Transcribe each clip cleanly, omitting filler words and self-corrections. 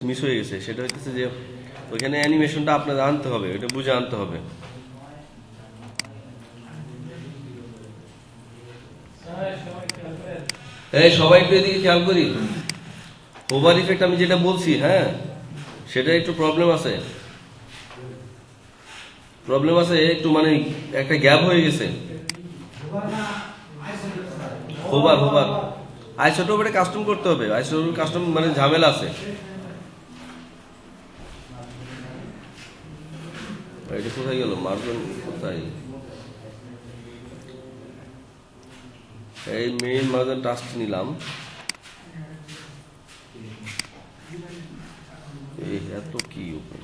Miss হয়ে গেছে, সেটা হচ্ছে যে ওইখানে অ্যানিমেশনটা আপনাদের আনতে হবে, ওটা বুঝে আনতে হবে। এই সবাই একটু এদিকে খেয়াল করি। ওভার ইফেক্ট আমি যেটা বলছি, হ্যাঁ, সেটা একটু প্রবলেম আছে, একটু মানে একটা গ্যাপ হয়ে গেছে। হোভার হোভার আইসোটোপ এটা কাস্টম করতে হবে, আইসোটোপ কাস্টম মানে ঝামেলা আছে। এটা কোথায় গেল মার্জন, কোথায় এই মেইন মার্জন টাস্ক নিলাম, এই এত কি ওপেন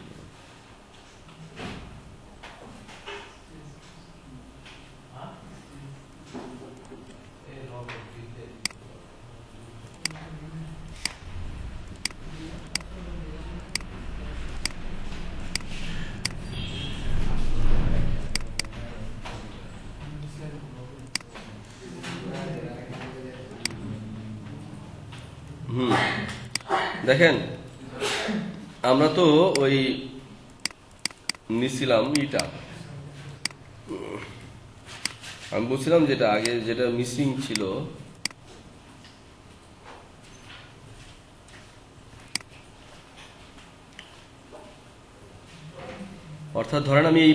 দেখেন, আমরা তো ওই নিছিলাম ইটা, আমি বলছিলাম যেটা আগে যেটা মিসিং ছিল, অর্থাৎ ধরেন আমি এই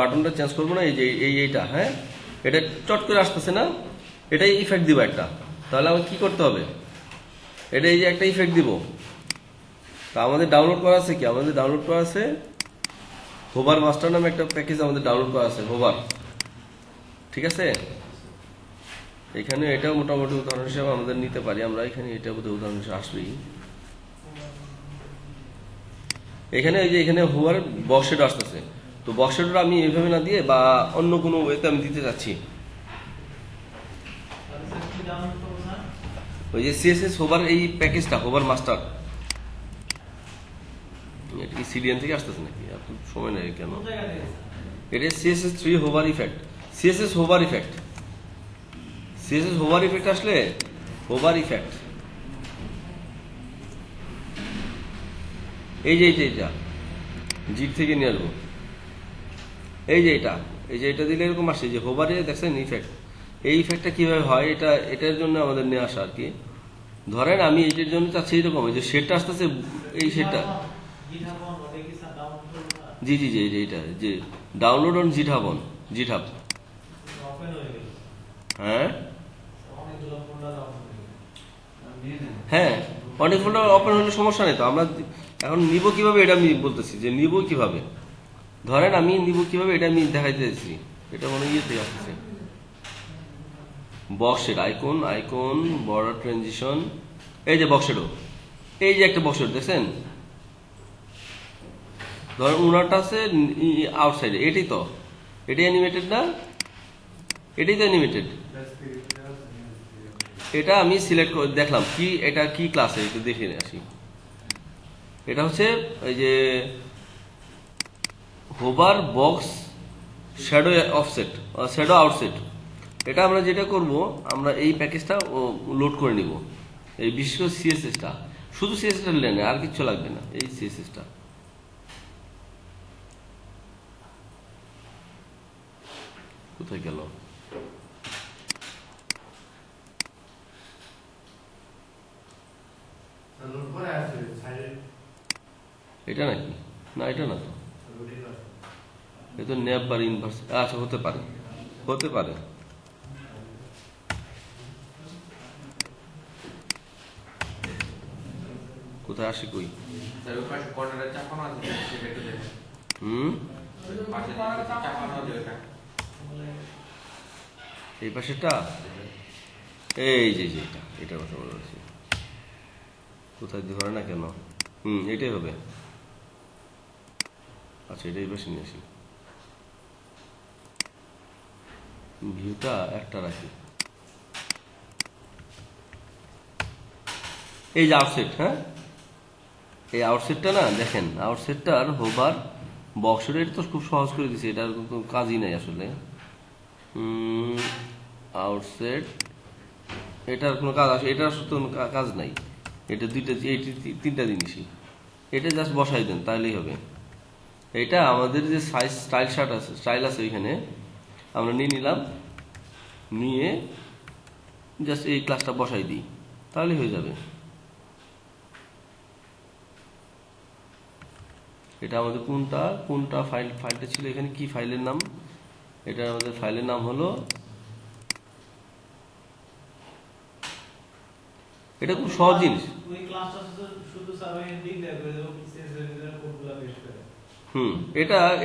বাটনটা চেঞ্জ করবো না, এই যে এইটা, হ্যাঁ, এটা চট করে আসতেছে না, এটাই ইফেক্ট দিব একটা। তাহলে আমাকে কি করতে হবে, এটা এই যে একটা ইফেক্ট দিব। তা আমাদের ডাউনলোড করা আছে কি, আমাদের ডাউনলোড করা আছে হোভার মাস্টার নামে একটা প্যাকেজ আমাদের ডাউনলোড করা আছে, হোভার, ঠিক আছে। এখানে এটাও মোটামুটি উদাহরণ হিসেবে আমাদের নিতে পারি আমরা, এখানে এটা বোধহয় উদাহরণ হিসেবে আসবেই। এখানে এই যে এখানে হোভার বক্সেড আসতেছে, তো বক্সেডটা আমি এইভাবে না দিয়ে বা অন্য কোনো ওয়েতে আমি দিতে চাচ্ছি, ওই যে সিএসএস হোভার এই প্যাকেজটা, হোভার মাস্টার, এটা কি সিডিএন থেকে আসতেছে নাকি, এত সময় নেই কেন? এটা CSS 3 hover effect, CSS hover effect, CSS hover effect আসলে হোভার ইফেক্ট, এই যে এটা জিপ থেকে নিয়ে আসবো, এই যে এটা দিলে এরকম আসে যে হোভারে দেখছেন ইফেক্ট। এই ইফেক্টটা কিভাবে হয়, এটার জন্য আমাদের নিয়ে আসা আর কি। ধরেন আমি এটার জন্য চাচ্ছি এরকম, যে শেডটা আসতেছে, এই শেডটা, জি জি জি, এইটা যে ডাউনলোড অন জিটহাব, হ্যাঁ হ্যাঁ, অনেক ফোল্ডার ওপেন হলে সমস্যা নেই তো। আমরা এখন নিব কিভাবে, এটা আমি বলতেছি যে নিব কিভাবে। ধরেন আমি নিব কিভাবে, এটা আমি দেখাইতে চাইছি। এটা মনে ইয়েতে আসতেছে, বক্সের আইকন বর্ডার ট্রানজিশন, এই যে বক্সেরও, এই যে একটা বক্সের দেখছেন, ধরেন উনারটা আছে আউটসাইডে, এটাই অ্যানিমেটেড না, এটাই তো অ্যানিমেটেড। এটা আমি সিলেক্ট করে দেখলাম কি, এটা কি ক্লাসে, একটু দেখে আসি। এটা হচ্ছে এই যে hover box shadow offset, shadow outset. এটা আমরা যেটা করব, আমরা এই প্যাকেজটা লোড করে নিব, এই বিশেষ করে সিএসএসটা, শুধু সিএসএসটা লেনে, আর কিছু লাগবে না, এই সিএসএসটা। কোথায় গেল, এটা নাকি, না এটা না তো, এটা ন্যাপ বার ইনভার্স, আচ্ছা হতে পারে, কোথায় আসে কই, এই পাশেটা, এই যে এটা কথা বলছি, কোথায় ধরে না কেন, এটাই হবে। আচ্ছা এটাই পাশে নিয়ে আসি, ভিউটা একটা রাখি, এই যে আউটসেট, হ্যাঁ, এই আউটসেটটা না, দেখেন আউটসেটটার হোভার বক্সের, এটা তো খুব সহজ করে দিছে, এটার কোনো কাজই নাই আসলে। আউটসেট, এটার কোনো কাজ আছে, এটার তো কাজ নাই, এটা তিনটা জিনিসই, এটা জাস্ট বসাই দেন তাহলেই হবে। এটা আমাদের যে সাইজ স্টাইল আছে ওইখানে আমরা নিয়ে নিলাম, নিয়ে জাস্ট এই ক্লাসটা বসাই দিই তাহলেই হয়ে যাবে। এটা আমাদের কোনটা ফাইলটা ছিল এখানে, কি ফাইলের নাম? এটা আমাদের ফাইলের নাম হলো, এটা খুব সহজ জিনিস।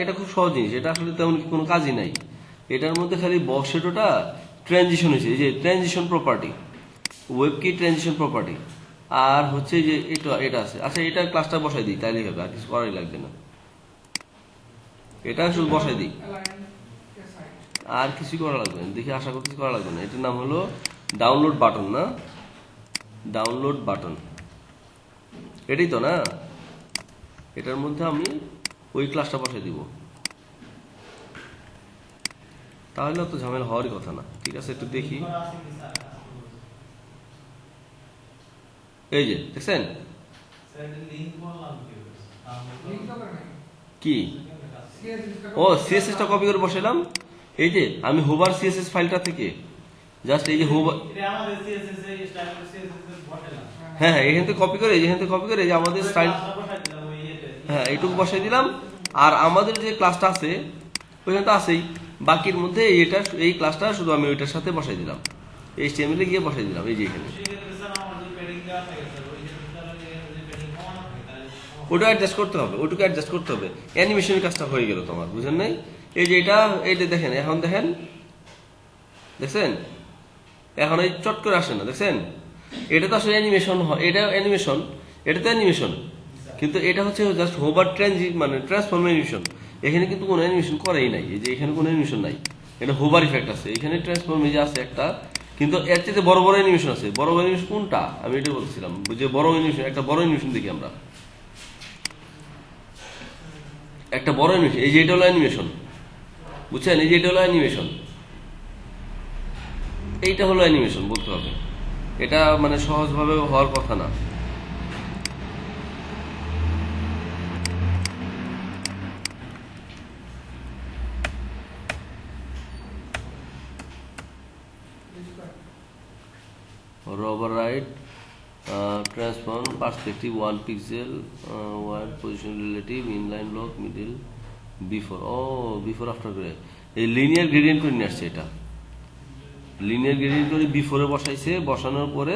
এটা খুব সহজ জিনিস, এটা আসলে তেমন কোনো কাজই নাই। এটার মধ্যে খালি বক্সেটোটা ট্রানজিশন হয়েছে, এই যে ট্রানজিশন প্রপার্টি, ওয়েব কি ট্রানজিশন প্রপার্টি, আর হচ্ছে যে এটা আছে। আচ্ছা, এটা ক্লাসটা বসাই দিই তাইলেই হবে, আর কিছু করাই লাগবে না। এটা শুধু বসাই দিই, আর কিছু করা লাগবে না, দেখি আশা করছি করা লাগবে না। এটার নাম হলো ডাউনলোড বাটন, না ডাউনলোড বাটন, এটাই তো না? এটার মধ্যে আমি ওই ক্লাসটা বসাই দিব, তাহলে তো ঝামেলা হওয়ারই কথা না। ঠিক আছে, একটু দেখি। এই যে দেখছেন কি, ও সিএসএস টা কপি করে বসাইলাম। এই যে আমি হোভার সিএসএস ফাইলটা থেকে জাস্ট এই যে হোভার, হ্যাঁ হ্যাঁ, এখান থেকে কপি করে, এখান থেকে কপি করে এই যে আমাদের স্টাইল, হ্যাঁ এইটুকু বসাই দিলাম। আর আমাদের যে ক্লাসটা আছে ওইখানে তো আছেই, বাকির মধ্যে এই ক্লাসটা শুধু আমি ওইটার সাথে বসাই দিলাম, এইচটিএমএল এ গিয়ে বসাই দিলাম। এই যে এখানে ওটা অ্যাডজাস্ট করতে হবে, ওটুকু অ্যাডজাস্ট করতে হবে। অ্যানিমেশনের কাজটা হয়ে গেল তোমার, বুঝেন নাই? এই যে এইটা দেখেন, এখন দেখছেন এখন এই চট করে আসে না, দেখছেন? এটা তো আসলে অ্যানিমেশন হয়, এটা অ্যানিমেশন, এটা তো অ্যানিমেশন, কিন্তু এটা হচ্ছে জাস্ট হোভার মানে ট্রান্সফর্ম অ্যানিমেশন। এখানে কিন্তু কোনো অ্যানিমেশন করেই নাই, এই যে এখানে কোনো অ্যানিমেশন নাই, এটা হোভার ইফেক্ট আছে। এখানে ট্রান্সফর্ম যে আছে একটা, কিন্তু এর চেয়ে বড় বড় অ্যানিমেশন আছে। বড় বড় অ্যানিমেশন কোনটা আমি এটা বলছিলাম, যে বড় অ্যানিমেশন, একটা বড় অ্যানিমেশন দেখি আমরা, একটা বড় অ্যানিমেশন। এই যে এটা হলো অ্যানিমেশন, বুঝছেন? এই যে এটা হলো অ্যানিমেশন, এইটা হলো অ্যানিমেশন বলতে হবে। এটা মানে সহজভাবে হওয়ার কথা না। Rubber right transform perspective 1 pixel wide position relative inline block middle before after করে এই লিনিয়ার গ্রেডিয়েন্ট করে নিয়ে আসছে। এটা লিনিয়ার গ্রেডিয়েন্ট করে বিফোরে বসাইছে, বসানোর পরে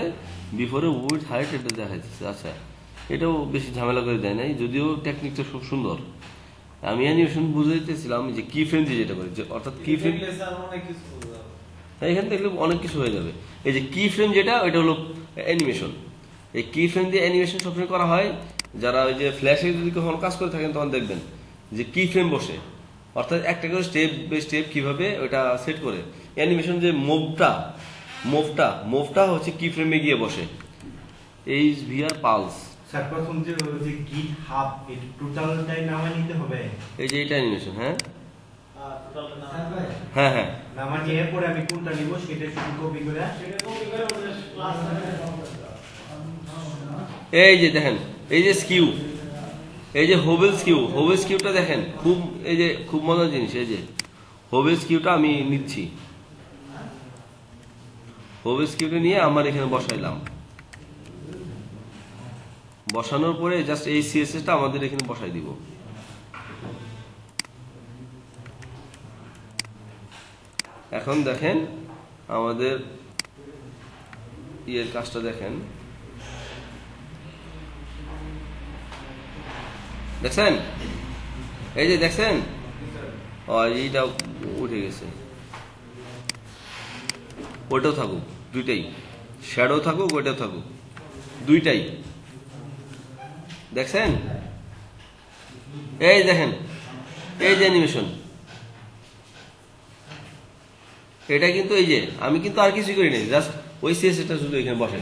বিফোরে উইথ হাইট এটা দেখাইতেছে। আচ্ছা, এটাও বেশি ঝামেলা করে দেয় নাই, যদিও টেকনিকটা খুব সুন্দর। আমি অ্যানিমেশন বুঝাইতেছিলাম যে কি ফ্রেম দিয়ে যেটা করে, অর্থাৎ কি ফ্রেম, এখানে দেখলে অনেক কিছু হয়ে যাবে। এই যে কি ফ্রেম যেটা, ওইটা হলো অ্যানিমেশন। এই কি ফ্রেম দিয়ে অ্যানিমেশন সবসময় করা হয়। যারা ওই যে ফ্ল্যাশে যদি কখনো কাজ করে থাকেন তখন দেখবেন যে কি ফ্রেম বসে, অর্থাৎ একটা করে স্টেপ বাই স্টেপ কিভাবে ওটা সেট করে অ্যানিমেশন, যে মুভটা হচ্ছে কি ফ্রেমে গিয়ে বসে। HVR পালস, স্যার প্রথম যে গিট হাব এই টোটালটাই নামা নিতে হবে। এই যে এটা অ্যানিমেশন, হ্যাঁ হ্যাঁ, নামা নিয়ে পরে আমি কোনটা নিব সেটা শুধু কপি করে এই যে দেখেন, এই যে স্কিউ, এই যে হোভেল স্কিউটা দেখেন, এই যে খুব মজার জিনিস। এই যে হোভেল স্কিউটা আমি নিচ্ছি, হোভেল স্কিউটা নিয়ে আমার এখানে বসাইলাম। বসানোর পরে জাস্ট এই সিএসএসটা আমাদের এখানে বসাই দিব। এখন দেখেন আমাদের ইয়ের কাজটা দেখেন, দেখছেন? এই যে দেখছেন, এইটা উঠে গেছে। ওইটাও থাকুক, দুইটাই শ্যাডো থাকুক, ওইটাও থাকুক, দুইটাই। দেখছেন? এই দেখেন, এই যে অ্যানিমেশন, এটা কিন্তু এই যে আমি কিন্তু আর কিছু করি নাই, জাস্ট ওই সিএসএসটা শুধু এখানে বসাই।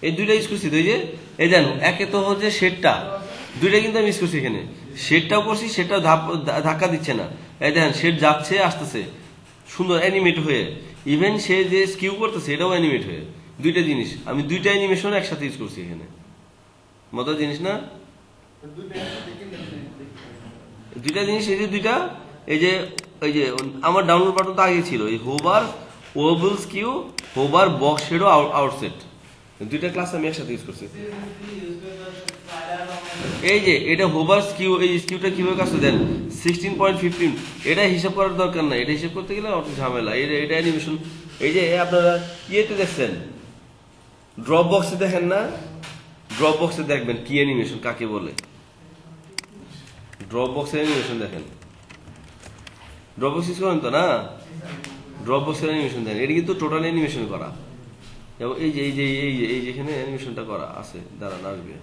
এই দুইটা ইউজ করছি তো, এই যে এই জানো, একে তো হচ্ছে শেডটা, দুইটা কিন্তু আমি ইউজ করছি এখানে। শেডটাও করছি, শেডটাও ধাক্কা দিচ্ছে না। এই দেখেন শেড যাচ্ছে আসতেছে সুন্দর অ্যানিমেট হয়ে, ইভেন সে যে স্কিউ করতেছে এটাও অ্যানিমেট হয়ে, দুইটা জিনিস আমি দুইটা অ্যানিমেশন একসাথে ইউজ করছি এখানে, মজার জিনিস না? দুইটা জিনিস, এই যে দুইটা, এই যে আমার ডাউনলোড বাটন তো আগে ছিল, এই hover wobble skew, hover box shadow outset, দুইটা ক্লাস আমি একসাথে ইউজ করছি। এই যে এটা হোভার স্কিউ, এই স্কিউটা কিভাবে কাজ দেন 16.15, এটা হিসাব করার দরকার নাই, এটা হিসাব করতে গেলে অত ঝামেলা। এটা অ্যানিমেশন, এই যে আপনারা ইয়েতে দেখছেন, ড্রপ বক্সে দেখেন না, ড্রপ বক্সে দেখবেন কি অ্যানিমেশন কাকে বলে। ড্রপ বক্সের অ্যানিমেশন দেখেন, ড্রপ বক্স ইউজ করেন তো না, ড্রপ বক্সের অ্যানিমেশন দেখেন, এটা কিন্তু টোটাল অ্যানিমেশন করা। এবং এই যে এখানে অ্যানিমেশনটা করা আছে, দাঁড়ান আসবে,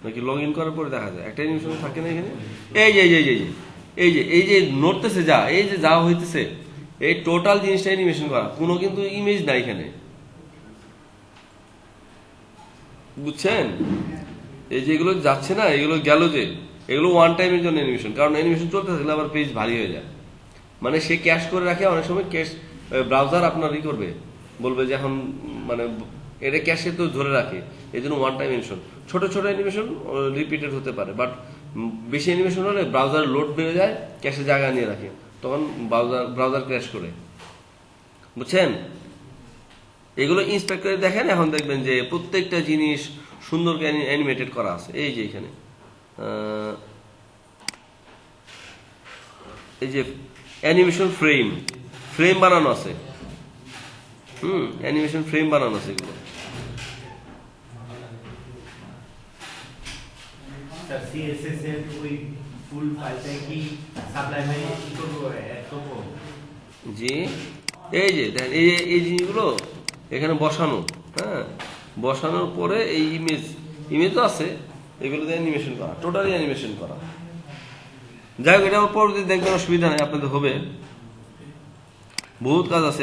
নাকি লগ ইন করার পরে দেখা যায় একটা অ্যানিমেশন থাকে না এখানে। এই যে নড়তেছে, যা হইতেছে, এই টোটাল জিনিসটা অ্যানিমেশন করা, কোনো কিন্তু ইমেজ নাই এখানে, বুঝছেন? এই যেগুলো যাচ্ছে না, এগুলো গেল, যে এগুলো ওয়ান টাইমের জন্য অ্যানিমেশন, কারণ অ্যানিমেশন চলতে থাকলে আবার পেজ ভারী হয়ে যায়। মানে সে ক্যাশ করে রাখে, অনেক সময় ক্যাশ ব্রাউজার আপনার করবে, বলবে যে এখন মানে এটা ক্যাশে তো ধরে রাখে, এই জন্য ওয়ান টাইম অ্যানিমেশন। ছোট ছোট অ্যানিমেশন রিপিটেড হতে পারে, বাট বেশি অ্যানিমেশন হলে ব্রাউজার লোড বেড়ে যায়, ক্যাশে জায়গা নিয়ে রাখে, তখন ব্রাউজার ক্র্যাশ করে, বুঝছেন? এগুলো ইন্সপেক্ট করে দেখেন, এখন দেখবেন যে প্রত্যেকটা জিনিস সুন্দর করে অ্যানিমেটেড করা আছে। এই যে এখানে এই যে অ্যানিমেশন ফ্রেম বানানো আছে, অ্যানিমেশন ফ্রেম বানানো আছে এগুলো। স্যার সিএসএস এর ওই ফুল ফাইলটা কি সাবলাইমে কি করব এড করব? জি, এই যে দেখেন, এই জিনিসগুলো এখানে বসানো, হ্যাঁ, বসানোর পরে এই ইমেজ আছে, এগুলো দিয়ে অ্যানিমেশন করা, টোটালি অ্যানিমেশন করা। যাই হোক, এটা পরবর্তী দেখবেন, অসুবিধা নেই, আপনাদের হবে, বহুত কাজ আছে।